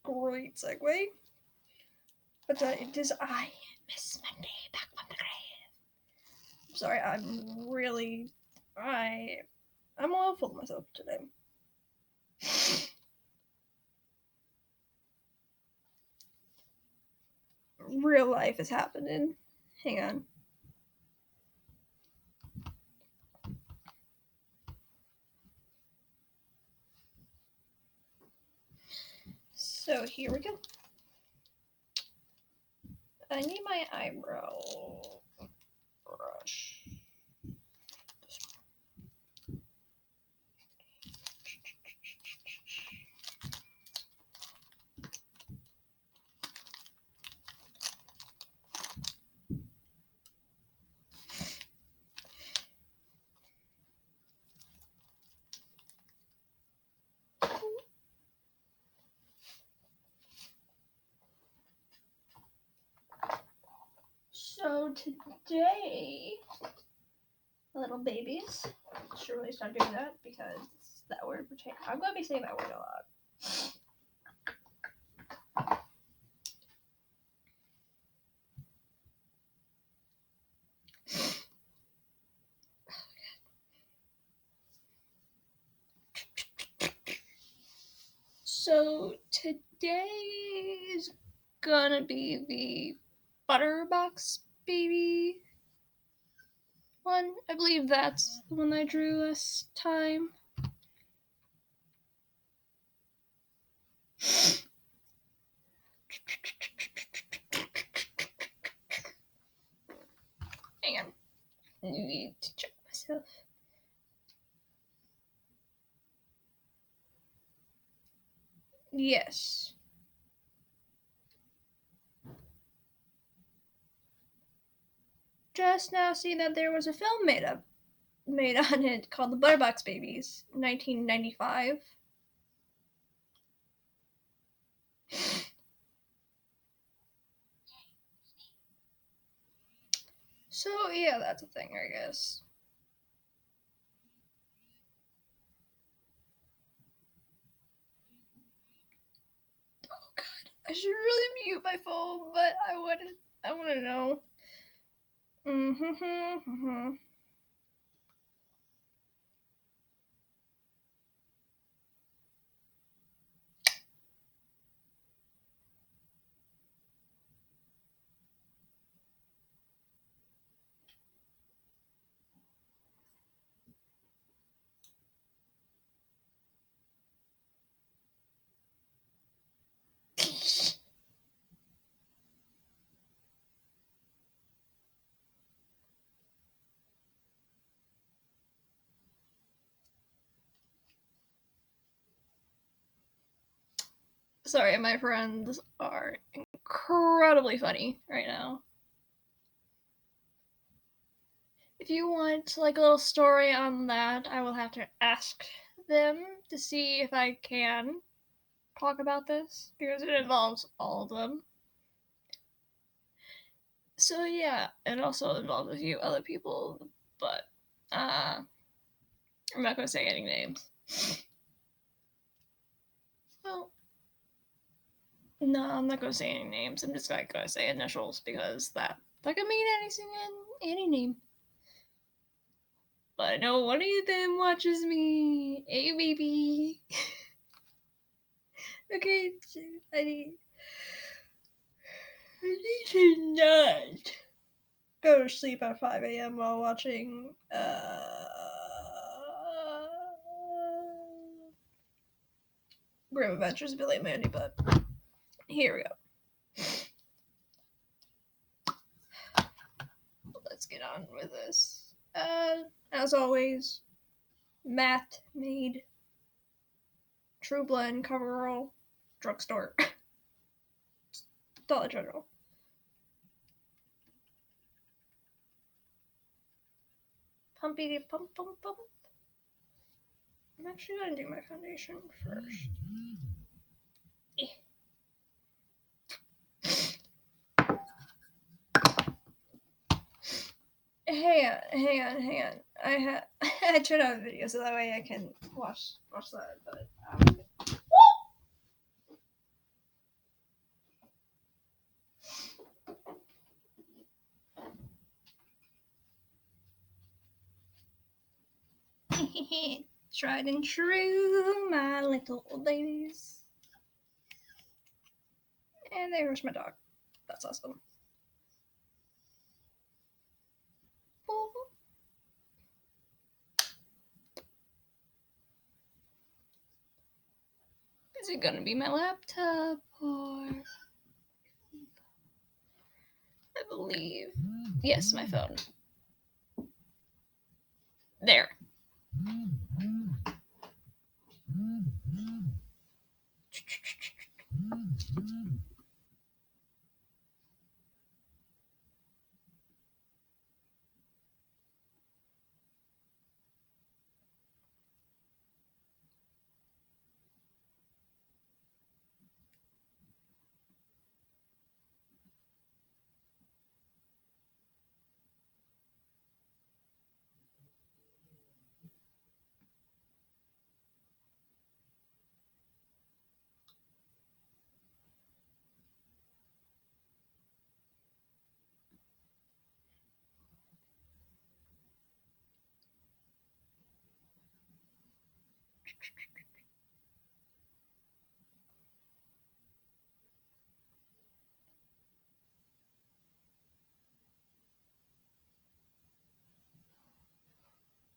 great segue. But it is I, Miss Monday, back from the grave. Sorry, I'm a little full of myself today. Real life is happening. Hang on. So here we go. I need my eyebrow brush. So today, little babies, should really start doing that because that word pertains. I'm gonna be saying that word a lot. So today is gonna be the Butterbox baby one. I believe that's the one I drew last time. Hang on. I need to check myself. Yes. Just now seen that there was a film made on it called The Butterbox Babies, 1995. So yeah, that's a thing, I guess. Oh god, I should really mute my phone, but I want to know. Sorry, my friends are incredibly funny right now. If you want like a little story on that, I will have to ask them to see if I can talk about this because it involves all of them. So yeah, it also involves a few other people, but I'm not gonna say any names. Well, no, I'm not gonna say any names. I'm just gonna say initials because that could mean anything in any name. But I know one of them watches me. Hey, baby. Okay, I need to not go to sleep at 5 a.m. while watching Grim Adventures of Billy and Mandy, but here we go. Let's get on with this. As always, Matt made True Blend coverall drugstore. Dollar General. Pumpy pump pump pump. I'm actually gonna do my foundation first. Hang on. I turned on the video so that way I can watch that. But Tried and true, my little old ladies. And there's my dog. That's awesome. Is it gonna be my laptop or... I believe. Yes, my phone. There.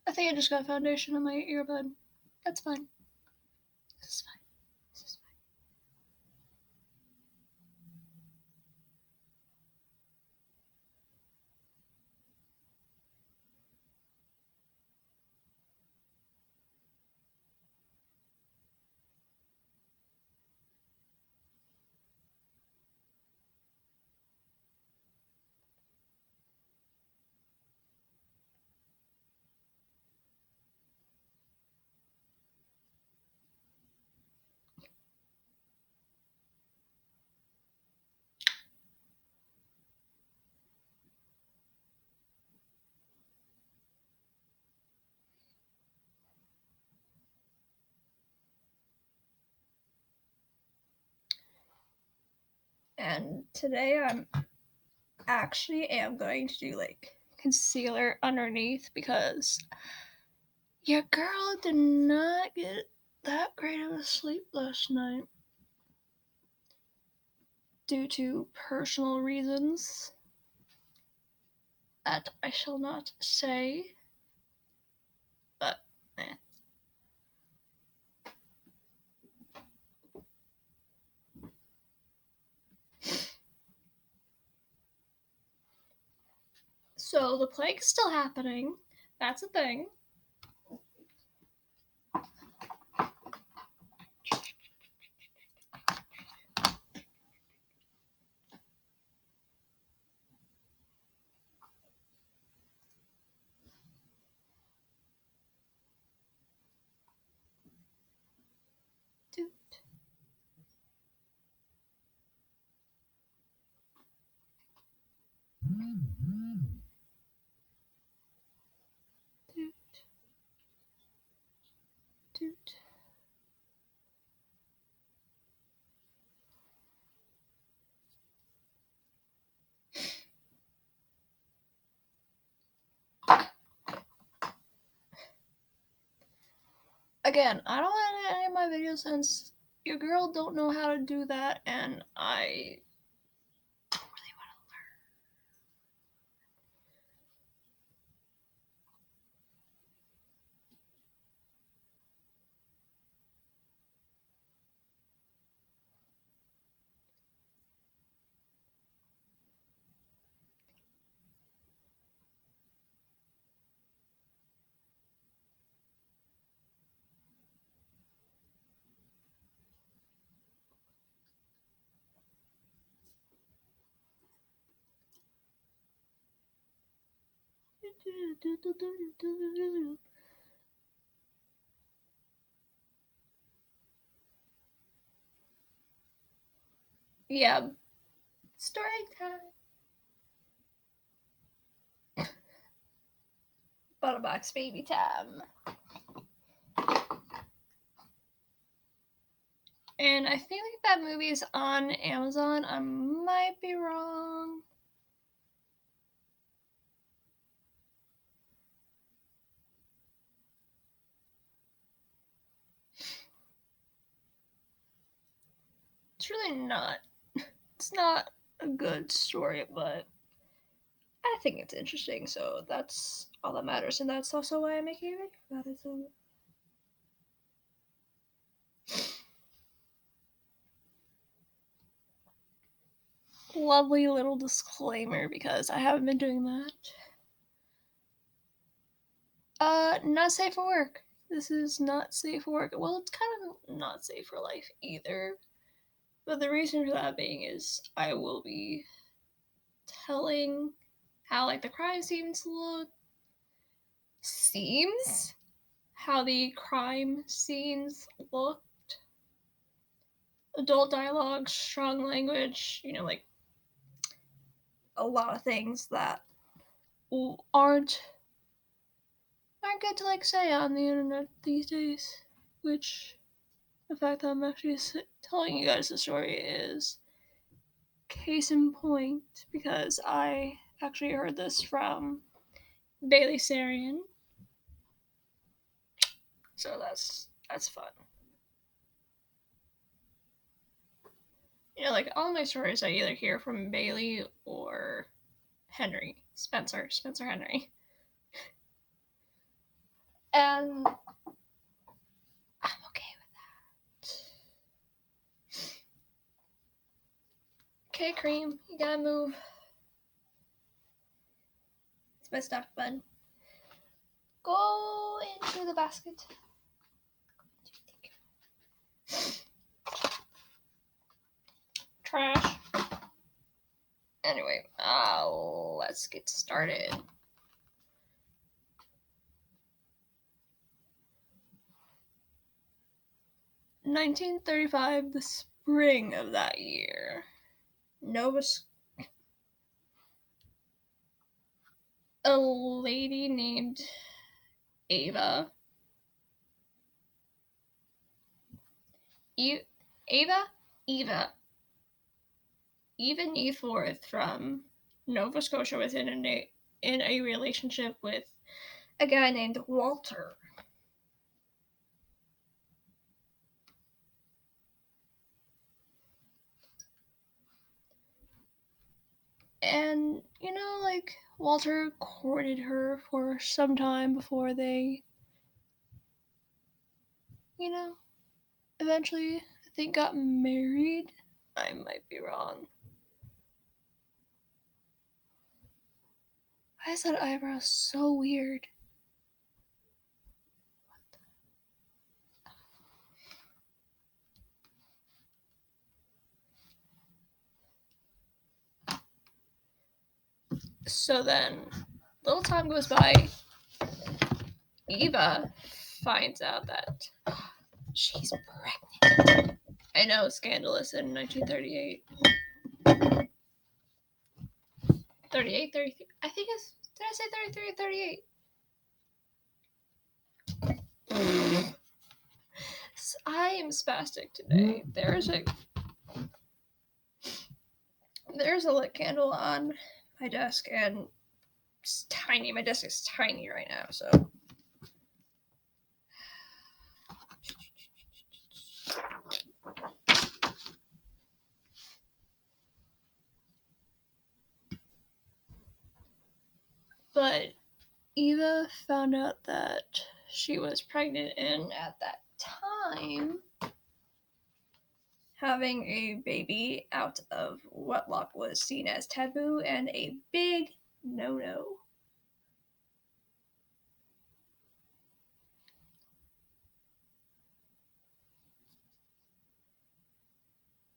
I think I just got foundation on my earbud. That's fine. This is fine. This is fine. And today I'm actually am going to do like concealer underneath because your girl did not get that great of a sleep last night due to personal reasons that I shall not say, but eh. So the plague's still happening. That's a thing. Doot, doot, doot. Again, I don't want any of my videos since your girl don't know how to do that, and I don't really want to learn. Yeah, story time. Butterbox baby time. And I think like that movie is on Amazon. I might be wrong. it's really not. It's not a good story, but I think it's interesting, so that's all that matters, and that's also why I'm making a video about it. So. Lovely little disclaimer because I haven't been doing that. Not safe for work. This is not safe for work. Well, it's kind of not safe for life either. But the reason for that being is I will be telling how like the crime scenes look. How the crime scenes looked. Adult dialogue, strong language, like a lot of things that aren't good to like say on the internet these days. Which the fact that I'm actually telling you guys the story is case in point because I actually heard this from Bailey Sarian. So that's fun. Like all my stories I either hear from Bailey or Spencer Henry. And I'm okay with that. Okay, Cream, you gotta move. It's my stuff, bud. Go into the basket. Trash. Anyway, let's get started. In 1935, the spring of that year, a lady named Ava. Eva Neathworth from Nova Scotia was in a relationship with a guy named Walter. And, Walter courted her for some time before they, eventually, I think, got married. I might be wrong. Why is that eyebrow so weird? So then, little time goes by. Eva finds out that she's pregnant. I know, scandalous in 1938. 38, 33. I think it's. Did I say 33 or 38? I am spastic today. There's a lit candle on my desk, and it's tiny. My desk is tiny right now, so. But Eva found out that she was pregnant, and at that time, having a baby out of wedlock was seen as taboo and a big no-no.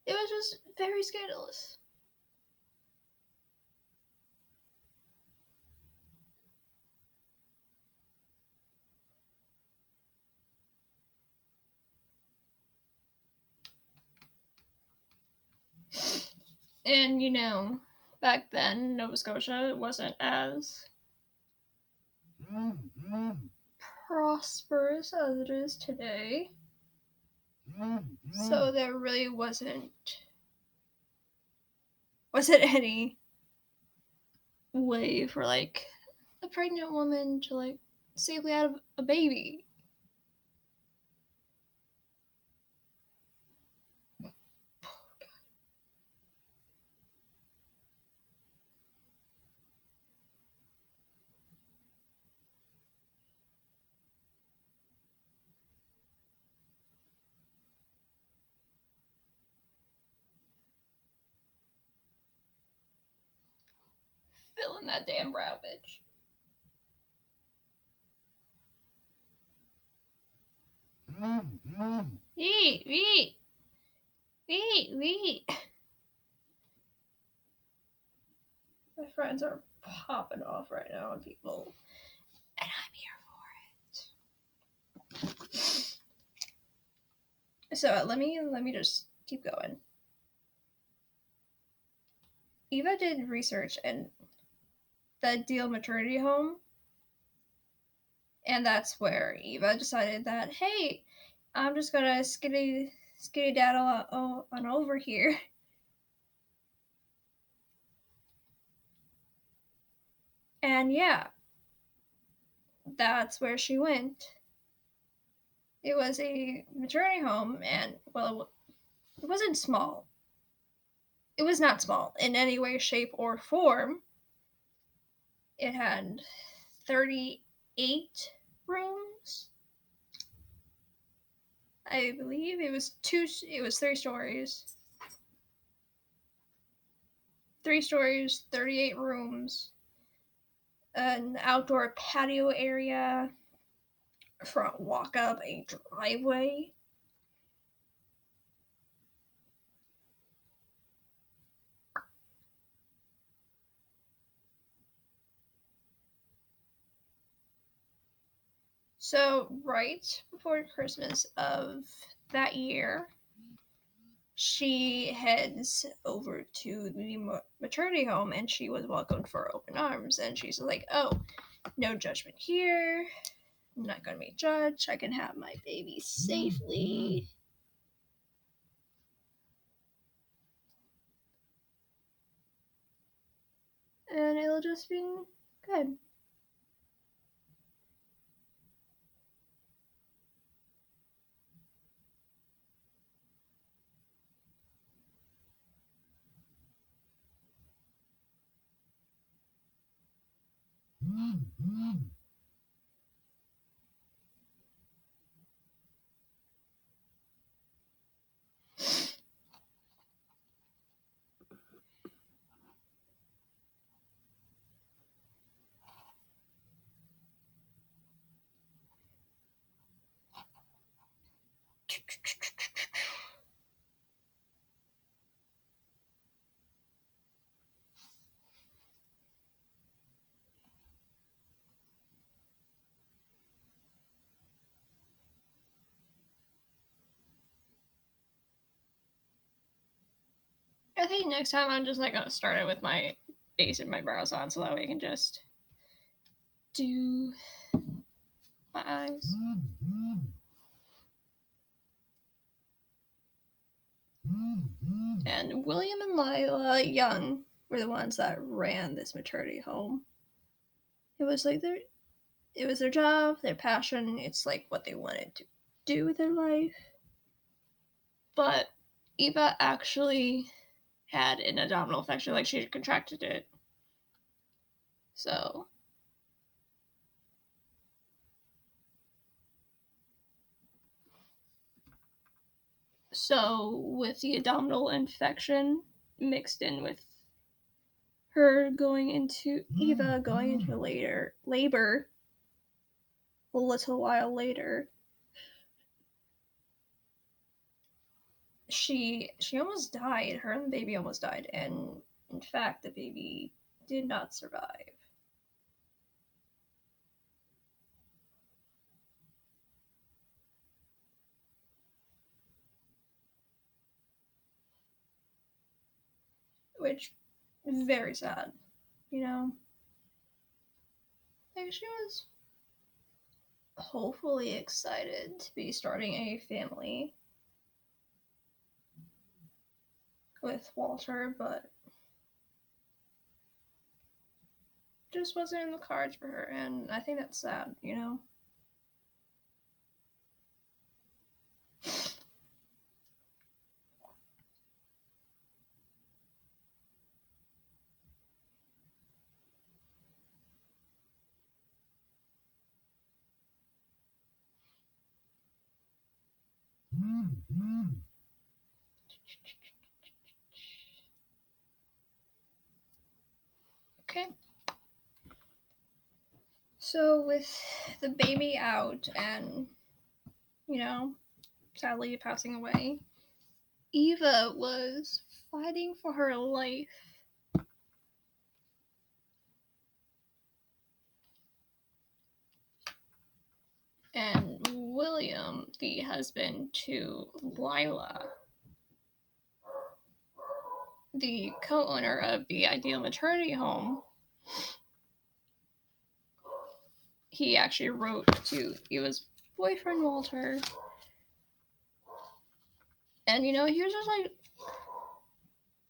It was just very scandalous. And back then, Nova Scotia wasn't as prosperous as it is today. So there really wasn't any way for like a pregnant woman to like safely have a baby. Filling that damn brow, bitch. Eat, eat, eat, eat. My friends are popping off right now, and people, and I'm here for it. So let me just keep going. Eva did research in the Deal maternity home, and that's where Eva decided that, hey, I'm just gonna skitty daddle on over here. And yeah, that's where she went. It was a maternity home, and well, it wasn't small. It was not small in any way, shape, or form. It had 38 rooms. I believe it was 3 stories. 3 stories, 38 rooms, an outdoor patio area, front walk up, a driveway. So, right before Christmas of that year, she heads over to the maternity home and she was welcomed for open arms. And she's like, oh, no judgment here. I'm not going to be judged. I can have my baby safely. And it'll just be good. I think next time I'm just like gonna start it with my base and my brows on, so that way I can just do my eyes. And William and Lila Young were the ones that ran this maternity home. It was like it was their job, their passion. It's like what they wanted to do with their life. But Eva actually had an abdominal infection, like she contracted it. So with the abdominal infection mixed in with Eva going into labor a little while later, she almost died. Her and the baby almost died, and in fact, the baby did not survive. Which is very sad, you know? Like, she was hopefully excited to be starting a family with Walter, but just wasn't in the cards for her, and I think that's sad, you know? Okay. So with the baby out and, sadly passing away, Eva was fighting for her life. And William, the husband to Lila, the co-owner of the Ideal Maternity Home, he actually wrote to Eva's boyfriend Walter, and he was just like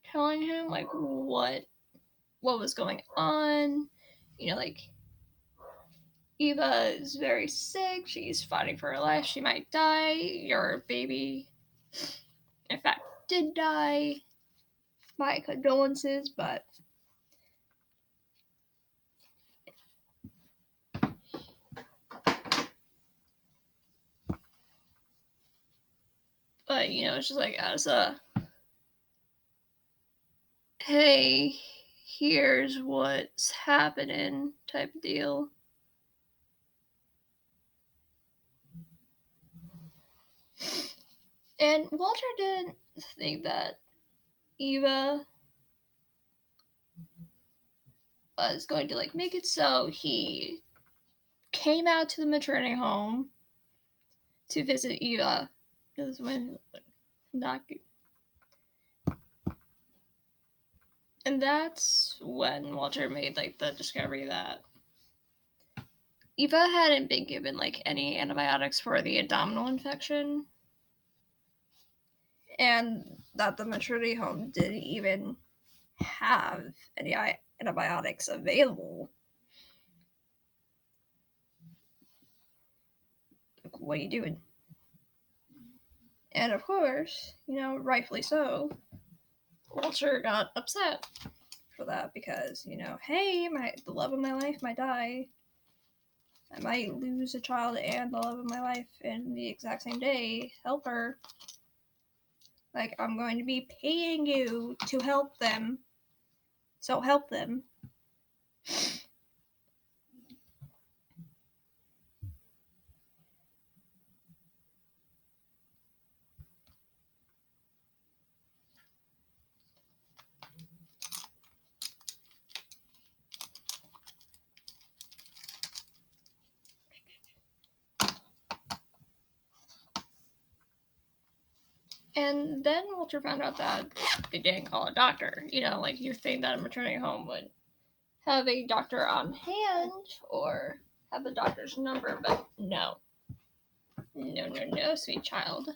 telling him like what was going on. Like, Eva is very sick, she's fighting for her life, she might die, your baby in fact did die, my condolences, but it's just like as a hey, here's what's happening type of deal. And Walter didn't think that Eva was going to like make it, so he came out to the maternity home to visit Eva. This is when not good. And that's when Walter made like the discovery that Eva hadn't been given like any antibiotics for the abdominal infection, and that the maternity home didn't even have any antibiotics available. Like, what are you doing? And of course, rightfully so, Walter got upset for that because, hey, the love of my life might die. I might lose a child and the love of my life in the exact same day. Help her. Like, I'm going to be paying you to help them. So help them. And then Walter found out that they didn't call a doctor. Like you think that a maternity home would have a doctor on hand or have the doctor's number, but no. No, sweet child.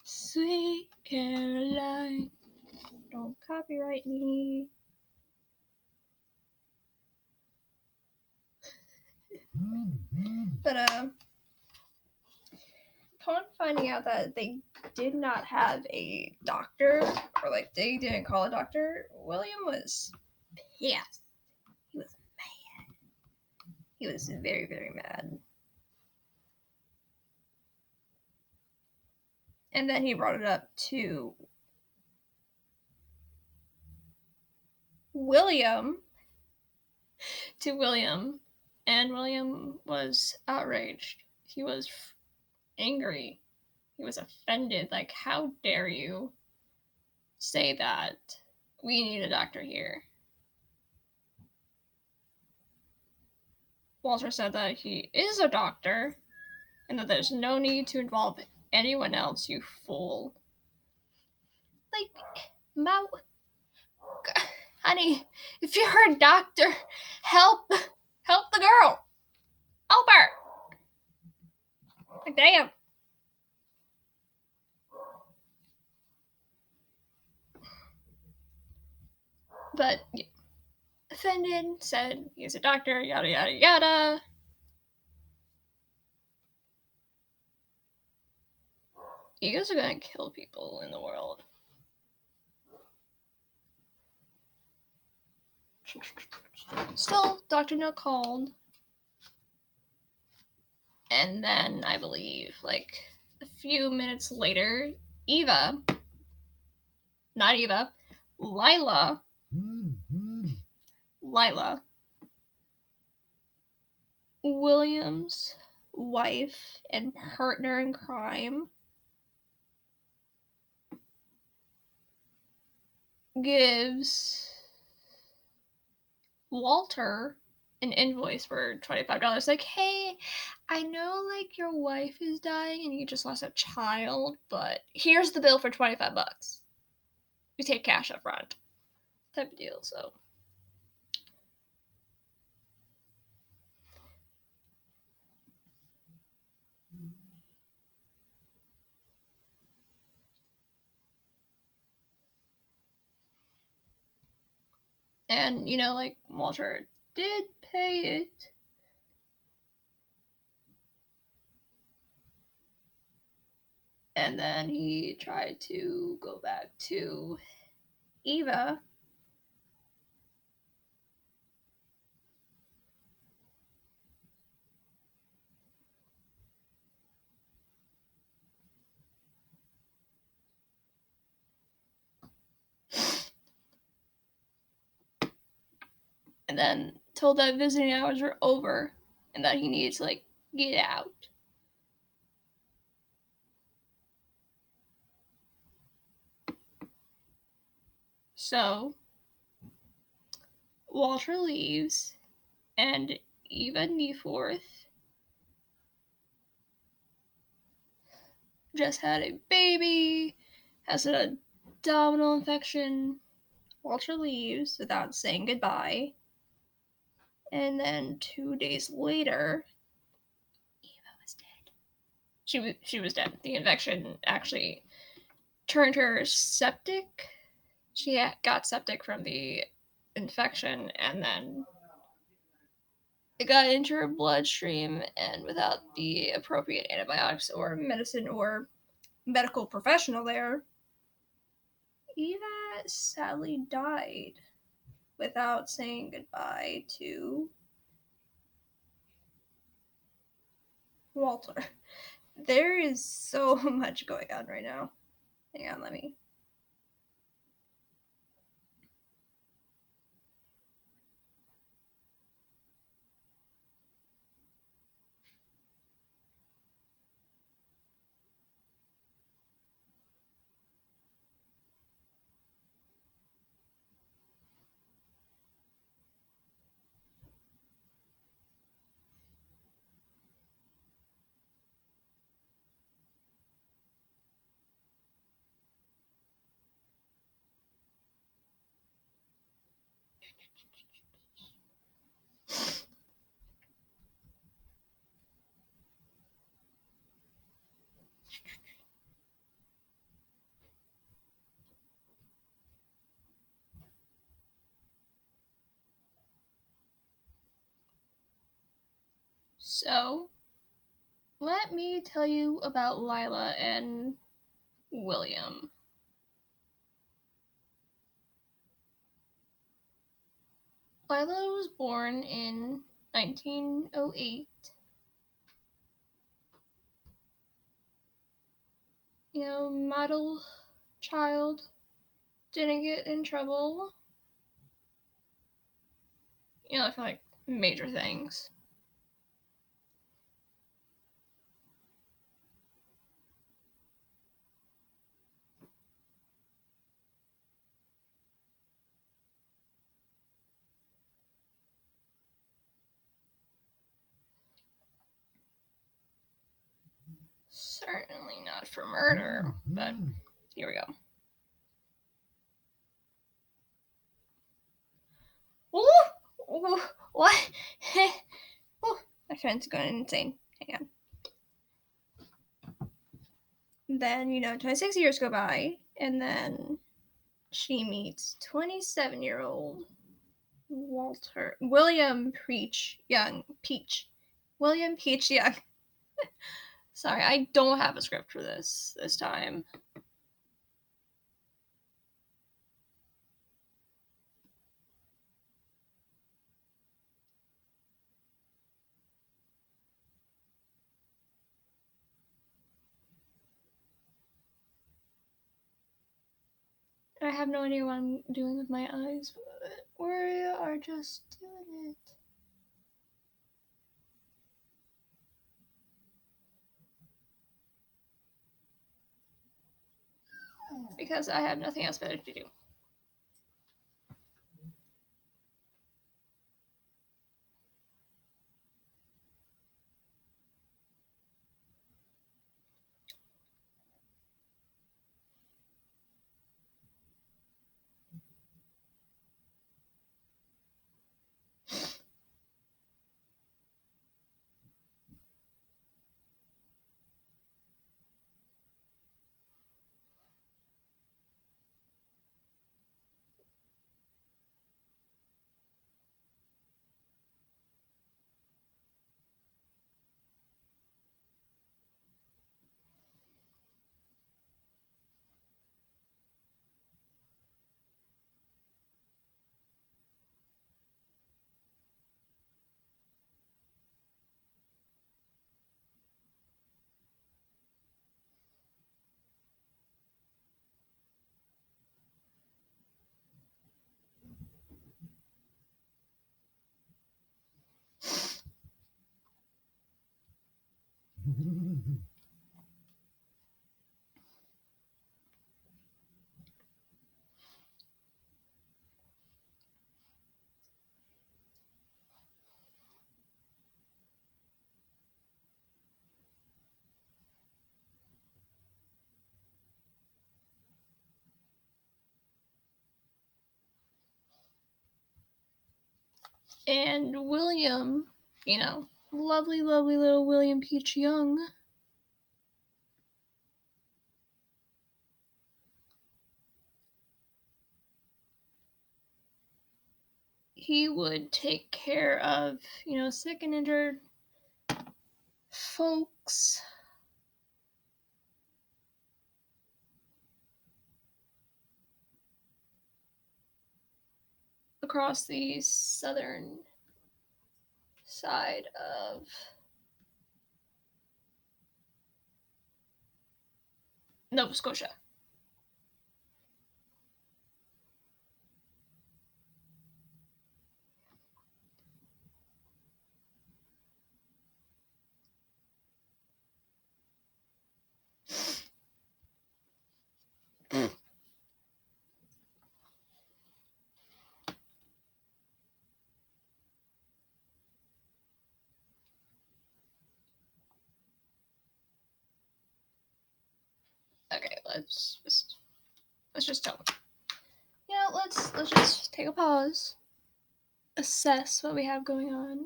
Sweet Caroline, don't copyright me. But upon finding out that they did not have a doctor, or like they didn't call a doctor, William was pissed. He was mad. He was very, very mad. And then he brought it up to William, and William was outraged. He was angry. He was offended. Like, how dare you say that? We need a doctor here. Walter said that he is a doctor and that there's no need to involve anyone else, you fool. Like, honey, if you're a doctor, help the girl. Help her. Like, damn. But offended, said he's a doctor, yada yada yada. Egos are gonna kill people in the world. Still, Dr. No called. And then I believe, like, a few minutes later, Lila William's wife and partner in crime gives Walter an invoice for $25. Like, hey, I know like your wife is dying and you just lost a child, but here's the bill for $25. We take cash up front. Type of deal, so. And, like Walter did pay it. And then he tried to go back to Eva. And then told that visiting hours were over and that he needed to, like, get out. So, Walter leaves, and Eva Neforth just had a baby, has an abdominal infection. Walter leaves without saying goodbye. And then 2 days later, Eva was dead. She was dead. The infection actually turned her septic. She got septic from the infection, and then it got into her bloodstream, and without the appropriate antibiotics or medicine or medical professional there, Eva sadly died without saying goodbye to Walter. There is so much going on right now. Hang on, let me. So, let me tell you about Lila and William. Lila was born in 1908. Model child, didn't get in trouble, for like major things. Certainly not for murder, but here we go. Ooh, what? Ooh, my phone's going insane. Hang on. Then, 26 years go by, and then she meets 27-year-old William Peach Young. William Peach Young. Sorry, I don't have a script for this time. I have no idea what I'm doing with my eyes, but we are just doing it. because I have nothing else better to do. And William, lovely, lovely little William Peach Young, he would take care of, sick and injured folks across the southern side of Nova Scotia. Okay, let's just talk. Let's just take a pause, assess what we have going on.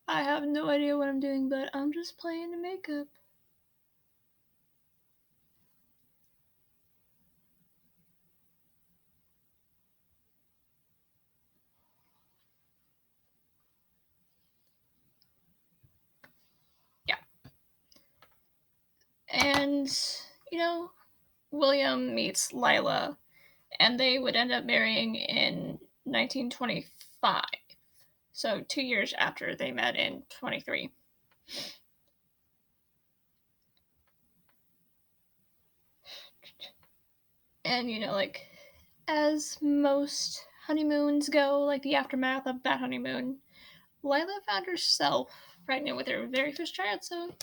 I have no idea what I'm doing, but I'm just playing the makeup. Yeah. And, William meets Lila, and they would end up marrying in 1925. So 2 years after they met in 23. And, as most honeymoons go, like the aftermath of that honeymoon, Lila found herself pregnant with her very first child, so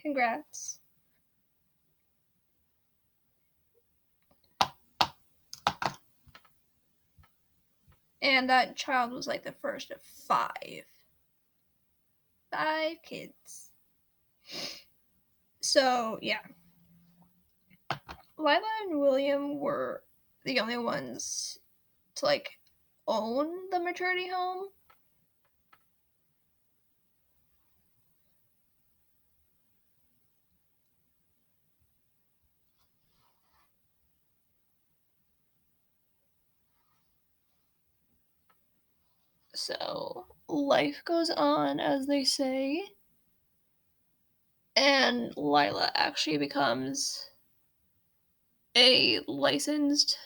congrats. And that child was like the first of five. 5 kids. So, yeah. Lila and William were the only ones to own the maternity home. So life goes on, as they say, and Lila actually becomes a licensed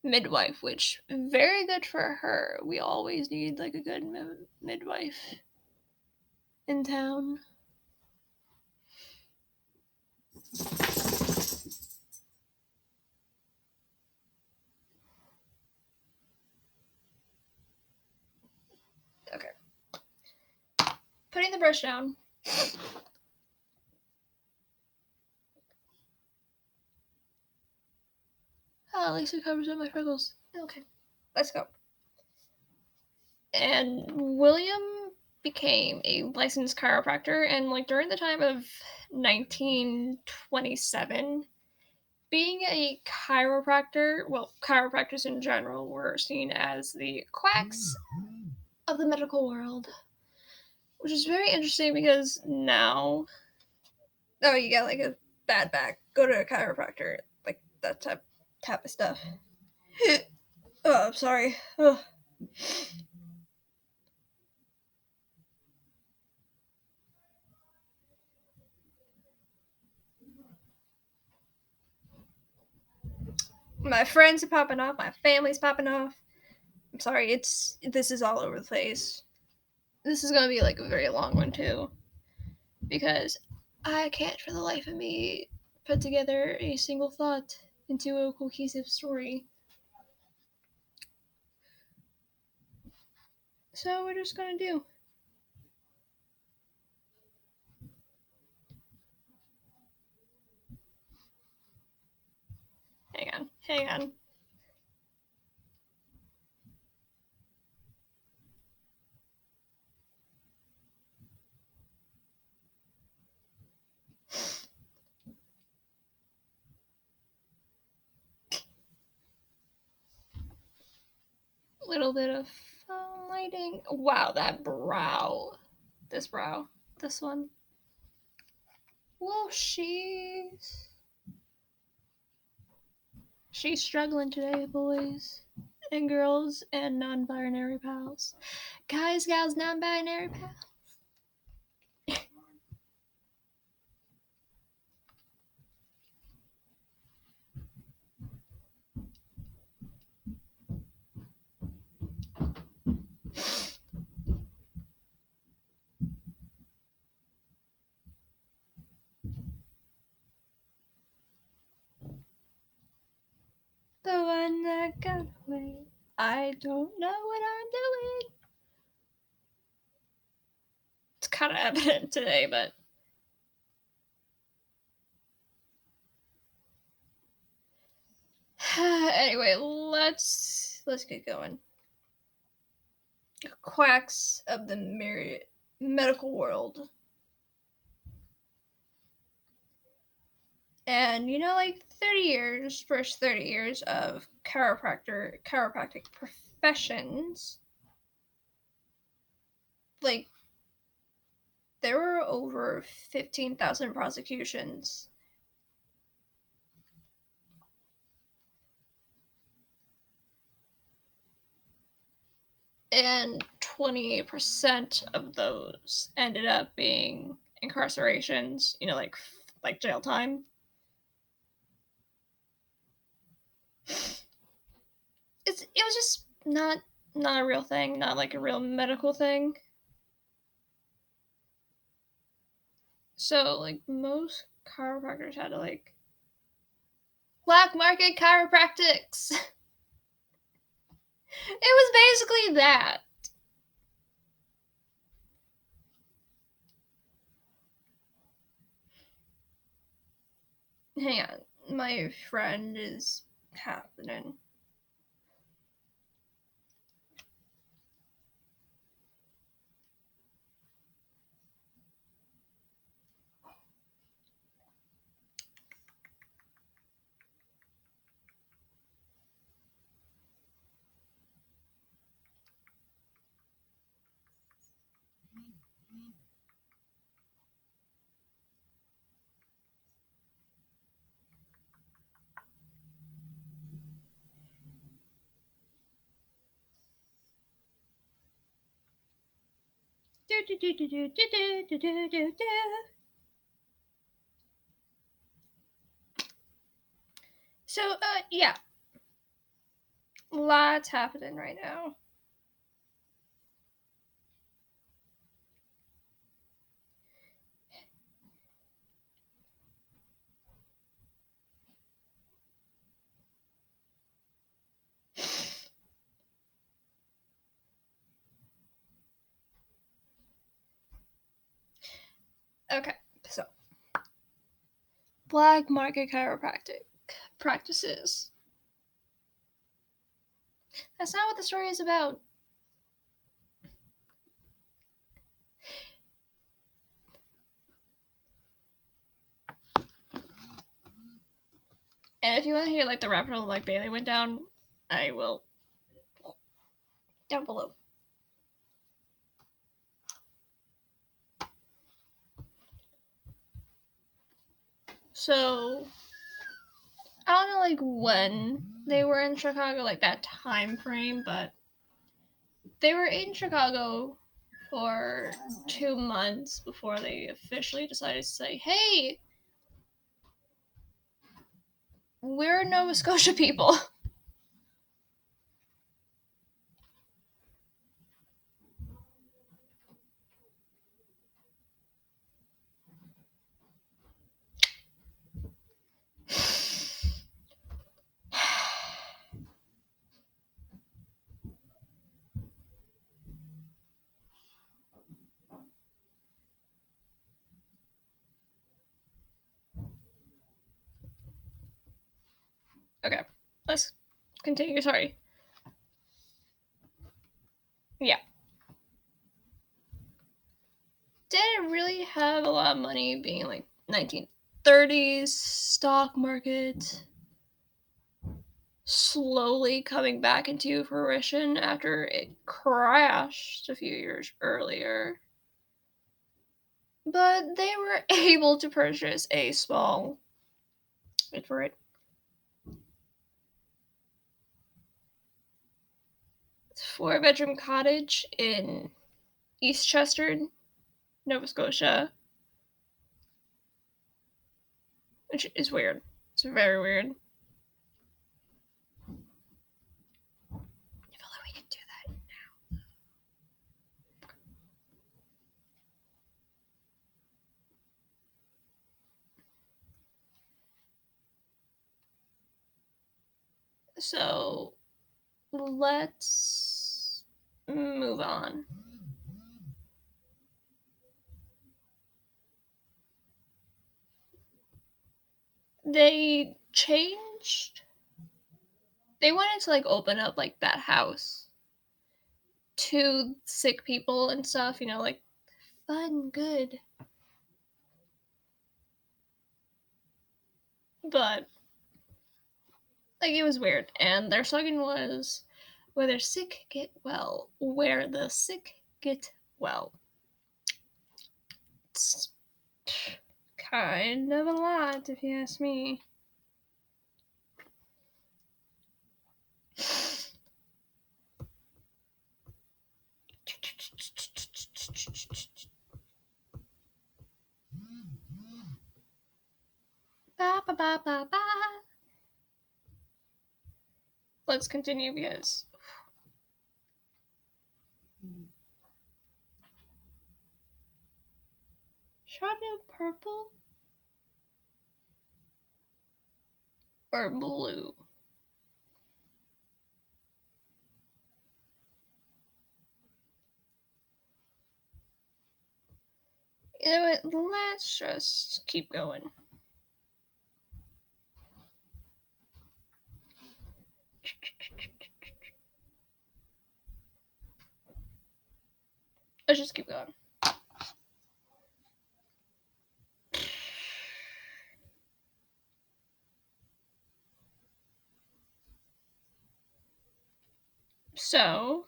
midwife, which very good for her. We always need a good midwife in town. the brush down. Oh, at least it covers up my freckles. Okay, let's go. And William became a licensed chiropractor, and like during the time of 1927, being a chiropractor, well, chiropractors in general were seen as the quacks of the medical world, which is very interesting because now, oh, you got like a bad back, go to a chiropractor, like that type of stuff. Oh, I'm sorry. Oh. My friends are popping off. My family's popping off. I'm sorry. This is all over the place. This is gonna be like a very long one too, because I can't for the life of me put together a single thought into a cohesive story. So we're just gonna do. Hang on. Little bit of lighting. Wow, that brow. This brow. This one. Well, she's struggling today, boys and girls and non-binary pals. Guys, gals, non-binary pals. The one that got away. I don't know what I'm doing. It's kind of evident today, but anyway, let's get going. Quacks of the medical world. And you know, like 30 years, first 30 years of chiropractic professions, like there were over 15,000 prosecutions. And 28% of those ended up being incarcerations, you know, like jail time. It was just not a real thing, not like a real medical thing. So like most chiropractors had to like black market chiropractics. It was basically that. Hang on, my friend is happening. Do, do, do, do, do, do, do, do, do, do. So, yeah, lots happening right now. Okay, so black market chiropractic practices. That's not what the story is about. And if you want to hear like the rabbit hole like Bailey went down, I will down below. So I don't know like when they were in Chicago, like that time frame, but they were in Chicago for 2 months before they officially decided to say, "Hey, we're Nova Scotia people." Okay, let's continue. Sorry. Yeah. Didn't really have a lot of money being like 1930s stock market slowly coming back into fruition after it crashed a few years earlier. But they were able to purchase a small, wait for it, 4-bedroom cottage in Eastchester, Nova Scotia, which is weird. It's very weird. If only we could do that now. So let's move on. They changed. They wanted to like open up like that house to sick people and stuff, you know, like fun, good. But like it was weird. And their slogan was where the sick get well. Where the sick get well. It's kind of a lot, if you ask me. Ba, ba, ba, ba, ba. Let's continue because shadow purple or blue. You know what? Let's just keep going. Let's just keep going. So,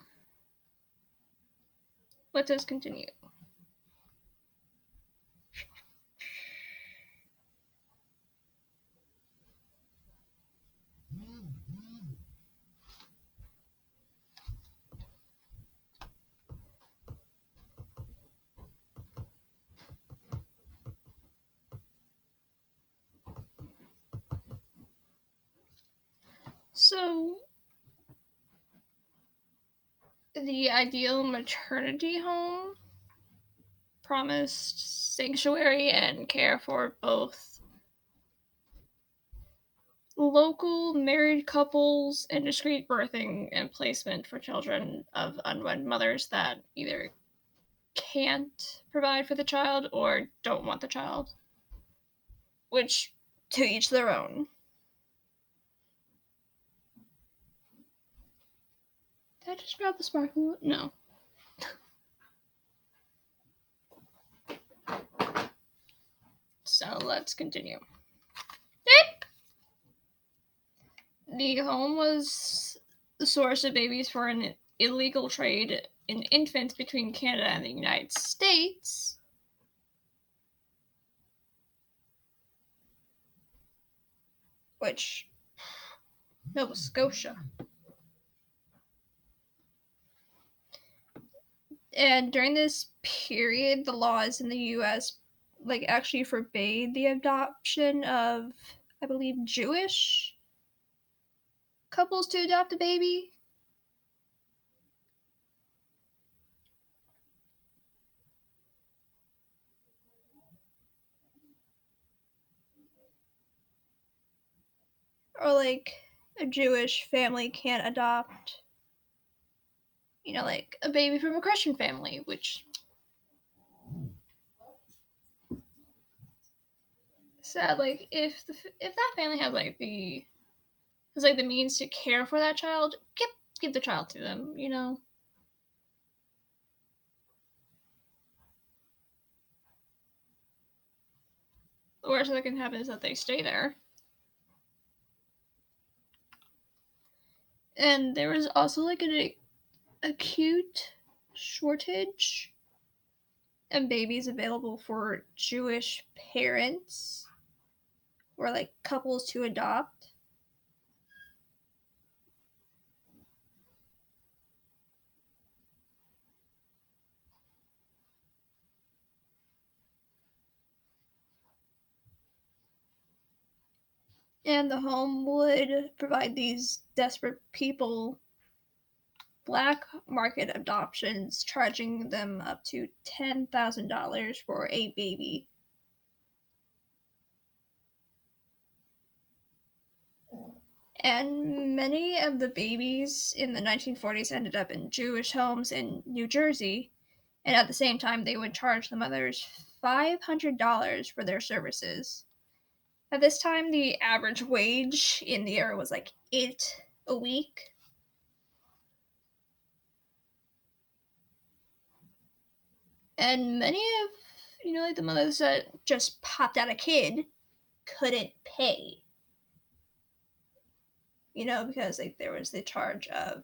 let us continue. So, the ideal maternity home promised sanctuary and care for both local married couples and discreet birthing and placement for children of unwed mothers that either can't provide for the child or don't want the child, which to each their own. Did I just grab the sparkle? No. So let's continue. The home was the source of babies for an illegal trade in infants between Canada and the United States. Which, Nova Scotia. And during this period, the laws in the U.S. actually forbade the adoption of, I believe, Jewish couples to adopt a baby. Or a Jewish family can't adopt, a baby from a Christian family, which sad. If that family has the means to care for that child, give the child to them. The worst that can happen is that they stay there. And there was also an acute shortage of babies available for Jewish parents or couples to adopt. And the home would provide these desperate people black market adoptions, charging them up to $10,000 for a baby. And many of the babies in the 1940s ended up in Jewish homes in New Jersey, and at the same time, they would charge the mothers $500 for their services. At this time, the average wage in the area was $8 a week. And many of, the mothers that just popped out a kid couldn't pay. Because there was the charge of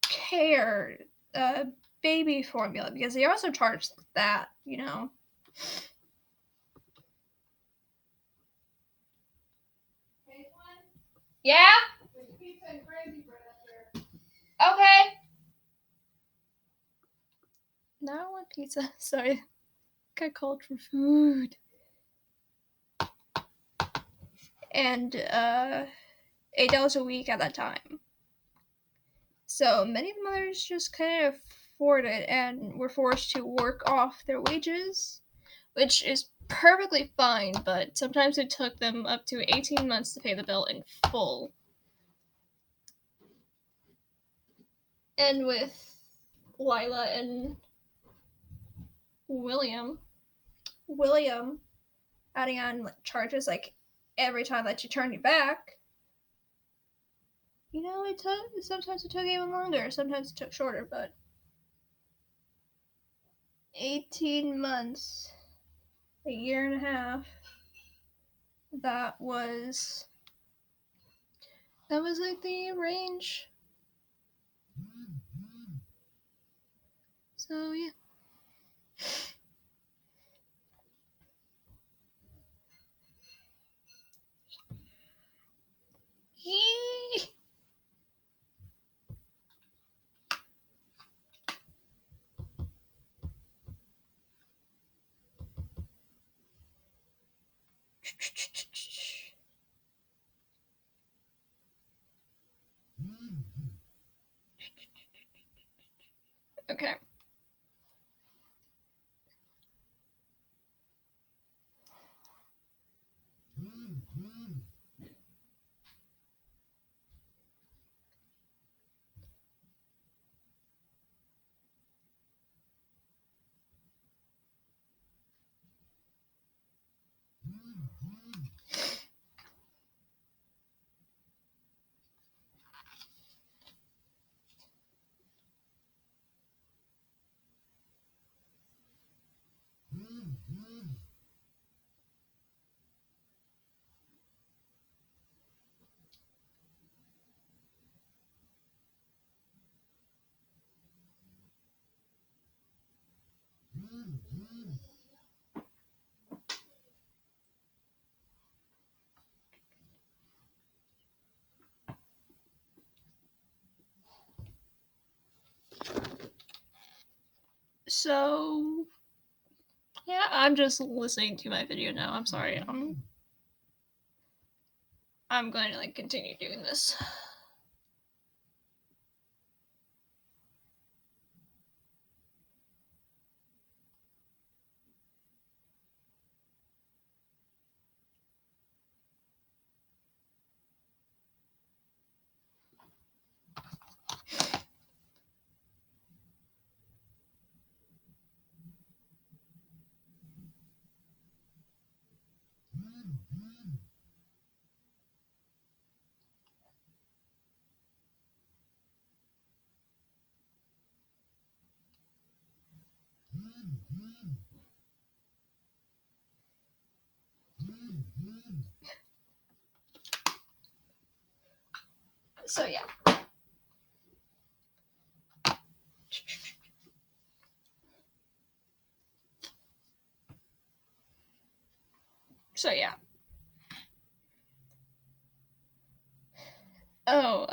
care, baby formula, because they also charged that. Yeah? Okay. Now I want pizza. Sorry. Got called for food. And $8 a week at that time. So many mothers just couldn't afford it and were forced to work off their wages, which is perfectly fine, but sometimes it took them up to 18 months to pay the bill in full. And with Lila and William adding on charges every time that you turn your back, sometimes it took even longer, sometimes it took shorter, but 18 months, a year and a half, that was the range. So yeah. Okay. So yeah, I'm just listening to my video now. I'm sorry. I'm going to like continue doing this. So yeah. So yeah. Oh,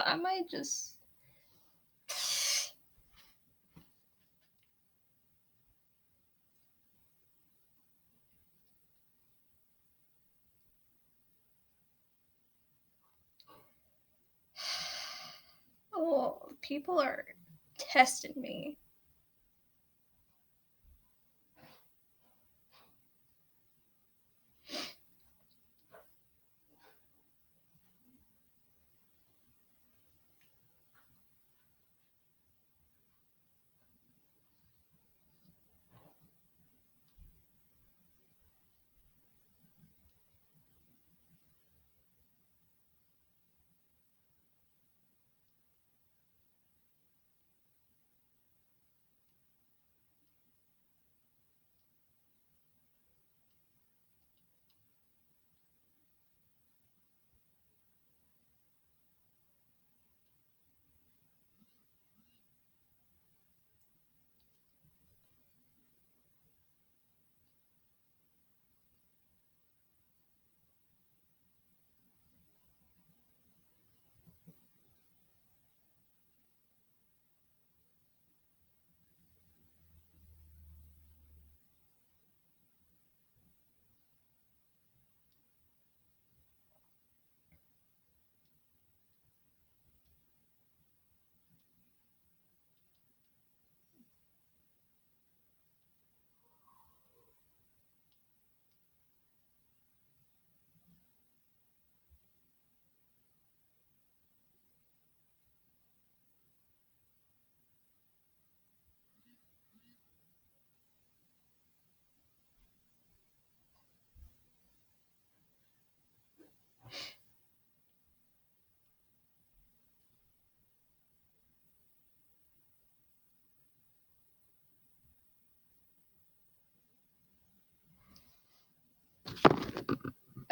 I might just. Oh, people are testing me.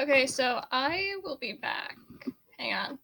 Okay, so I will be back. Hang on.